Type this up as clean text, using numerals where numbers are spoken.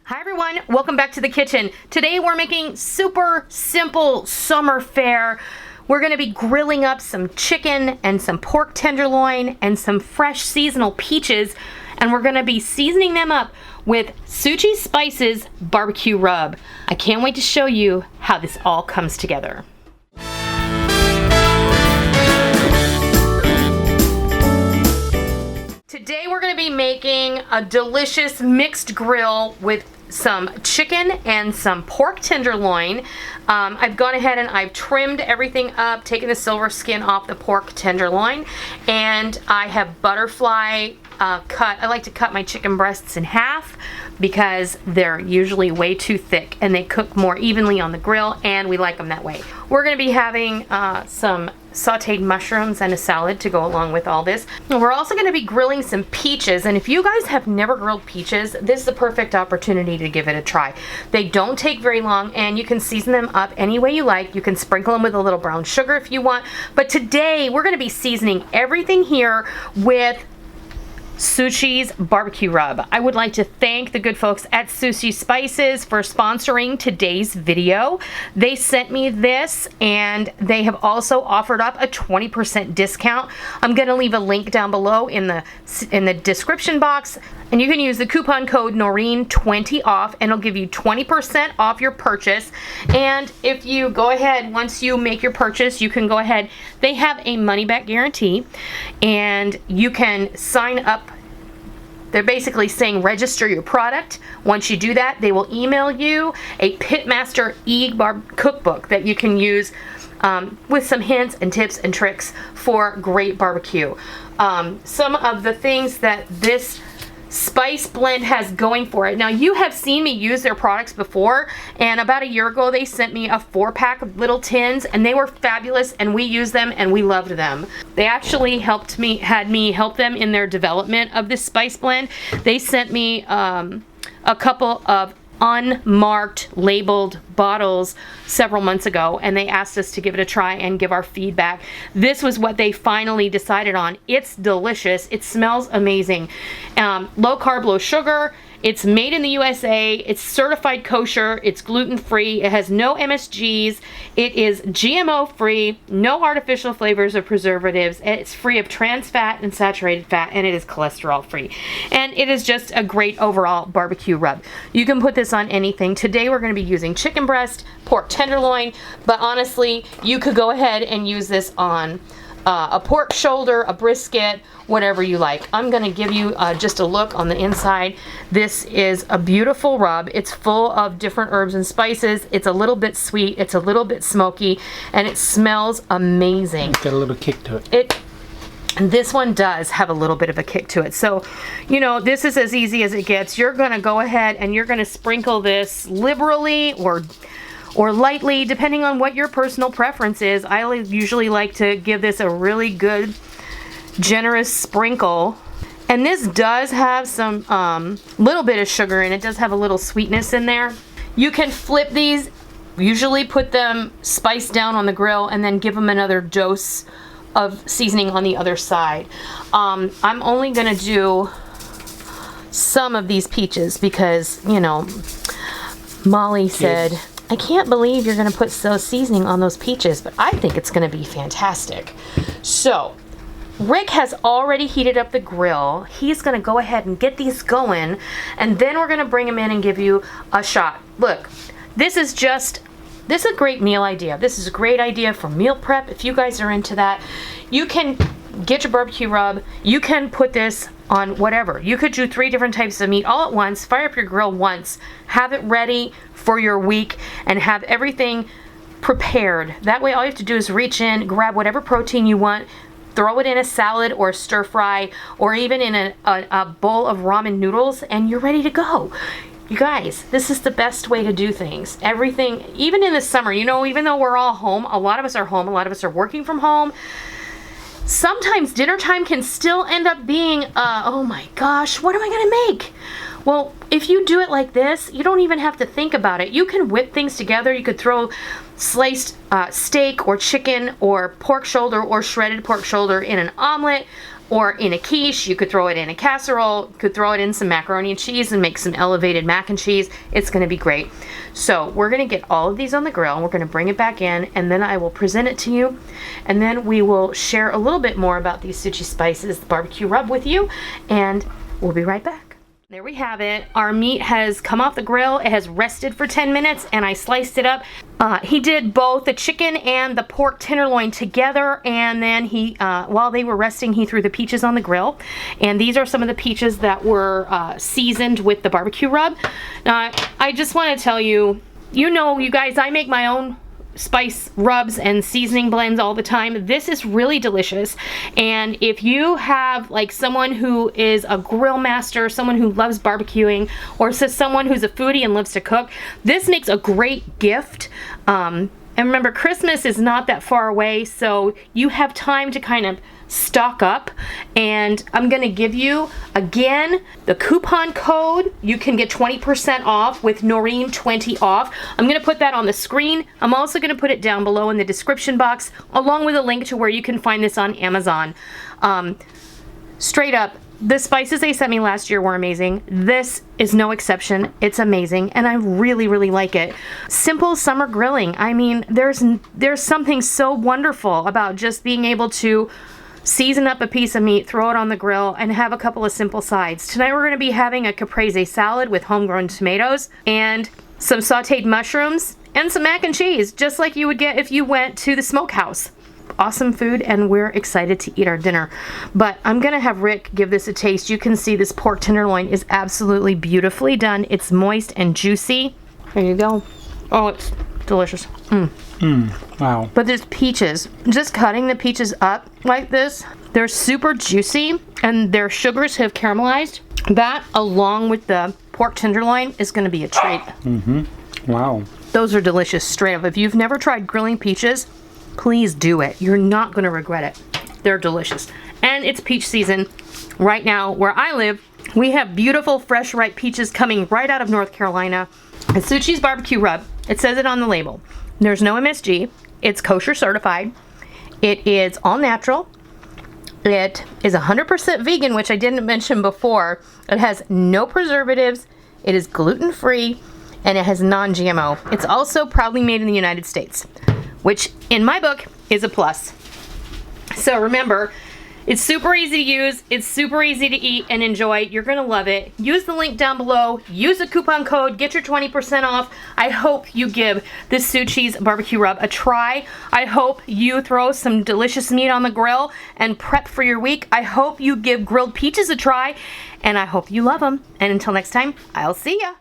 Hi everyone, welcome back to the kitchen. Today we're making super simple summer fare. We're gonna be grilling up some chicken and some pork tenderloin and some fresh seasonal peaches, and we're gonna be seasoning them up with Suchi'S Spices barbecue rub. I can't wait to show you how this all comes together. Today we're going to be making a delicious mixed grill with some chicken and some pork tenderloin. I've gone ahead and I've trimmed everything up, taken the silver skin off the pork tenderloin, and I have butterfly cut. I like to cut my chicken breasts in half because they're usually way too thick and they cook more evenly on the grill, and we like them that way. We're going to be having some sauteed mushrooms and a salad to go along with all this. And we're also going to be grilling some peaches, and if you guys have never grilled peaches, this is the perfect opportunity to give it a try. They don't take very long, and you can season them up any way you like. You can sprinkle them with a little brown sugar if you want, but today we're going to be seasoning everything here with Suchi'S barbecue rub. I would like to thank the good folks at Suchi'S Spices for sponsoring today's video. They sent me this, and they have also offered up a 20% discount. I'm going to leave a link down below in the description box, and you can use the coupon code Noreen20 off, and it'll give you 20% off your purchase. And if you go ahead, once you make your purchase, you can go ahead. They have a money back guarantee, and you can sign up. They're basically saying register your product. Once you do that, they will email you a Pitmaster cookbook that you can use with some hints and tips and tricks for great barbecue. Some of the things that this spice blend has going for it. Now, you have seen me use their products before, and about a year ago they sent me a 4-pack of little tins, and they were fabulous, and we used them and we loved them. They actually had me help them in their development of this spice blend. They sent me a couple of unmarked labeled bottles several months ago, and they asked us to give it a try and give our feedback. This was what they finally decided on. It's delicious. It smells amazing. Low carb, low sugar. It's made in the USA. It's certified kosher. It's gluten-free. It has no MSGs. It is GMO-free, no artificial flavors or preservatives. It's free of trans fat and saturated fat, and it is cholesterol-free. And it is just a great overall barbecue rub. You can put this on anything. Today we're going to be using chicken breast, pork tenderloin, but honestly, you could go ahead and use this on a pork shoulder, a brisket, whatever you like. I'm going to give you just a look on the inside. This is a beautiful rub. It's full of different herbs and spices. It's a little bit sweet. It's a little bit smoky, and it smells amazing. It's got a little kick to it. And this one does have a little bit of a kick to it. So, you know, this is as easy as it gets. You're going to go ahead and you're going to sprinkle this liberally or lightly, depending on what your personal preference is. I usually like to give this a really good, generous sprinkle. And this does have some little bit of sugar in it. It does have a little sweetness in there. You can flip these, usually put them spiced down on the grill, and then give them another dose of seasoning on the other side. I'm only gonna do some of these peaches because, you know, Molly said, I can't believe you're going to put seasoning on those peaches, but I think it's going to be fantastic. So, Rick has already heated up the grill. He's going to go ahead and get these going, and then we're going to bring them in and give you a shot. Look, this is a great meal idea. This is a great idea for meal prep. If you guys are into that, you can get your barbecue rub. You can put this on whatever. You could do 3 different types of meat all at once, fire up your grill once, have it ready for your week, and have everything prepared. That way all you have to do is reach in, grab whatever protein you want, throw it in a salad or stir fry, or even in a bowl of ramen noodles, and you're ready to go. You guys, this is the best way to do things. Everything, even in the summer, you know, even though we're all home, a lot of us are home, a lot of us are working from home, sometimes dinner time can still end up being, oh my gosh, what am I gonna make? Well, if you do it like this, you don't even have to think about it. You can whip things together. You could throw sliced steak or chicken or pork shoulder or shredded pork shoulder in an omelet. or in a quiche. You could throw it in a casserole. You could throw it in some macaroni and cheese and make some elevated mac and cheese. It's going to be great. So we're going to get all of these on the grill, and we're going to bring it back in, and then I will present it to you, and then we will share a little bit more about these Suchi spices, the barbecue rub, with you, and we'll be right back. There we have it. Our meat has come off the grill. It has rested for 10 minutes, and I sliced it up. He did both the chicken and the pork tenderloin together, and then he, while they were resting, he threw the peaches on the grill. And these are some of the peaches that were seasoned with the barbecue rub. Now, I just want to tell you, you know, you guys, I make my own spice rubs and seasoning blends all the time. This is really delicious, and if you have like someone who is a grill master, someone who loves barbecuing, or someone who's a foodie and loves to cook, this makes a great gift. And remember, Christmas is not that far away, so you have time to kind of stock up. And I'm gonna give you again the coupon code. You can get 20% off with Noreen 20 off. I'm gonna put that on the screen. I'm also gonna put it down below in the description box, along with a link to where you can find this on Amazon. Straight up, the spices they sent me last year were amazing. This is no exception. It's amazing, and I really, really like it. Simple summer grilling. I mean, there's something so wonderful about just being able to season up a piece of meat, throw it on the grill, and have a couple of simple sides. Tonight we're going to be having a caprese salad with homegrown tomatoes and some sauteed mushrooms and some mac and cheese, just like you would get if you went to the smokehouse. Awesome food, and we're excited to eat our dinner. But I'm gonna have Rick give this a taste. You can see this pork tenderloin is absolutely beautifully done. It's moist and juicy. There you go. Oh, it's delicious. Wow. But there's peaches. Just cutting the peaches up like this, they're super juicy, and their sugars have caramelized. That, along with the pork tenderloin, is gonna be a treat. Wow. Those are delicious, straight up. If you've never tried grilling peaches, please do it. You're not going to regret it. They're delicious. And it's peach season right now where I live. We have beautiful, fresh, ripe peaches coming right out of North Carolina. It's Suchi'S barbecue rub. It says it on the label. There's no MSG. It's kosher certified. It is all natural. It is 100% vegan, which I didn't mention before. It has no preservatives. It is gluten-free, and it has non-GMO. It's also proudly made in the United States, which in my book is a plus. So remember, it's super easy to use, it's super easy to eat and enjoy. You're gonna love it. Use the link down below, use the coupon code, get your 20% off. I hope you give this Suchi'S barbecue rub a try. I hope you throw some delicious meat on the grill and prep for your week. I hope you give grilled peaches a try, and I hope you love them. And until next time, I'll see ya.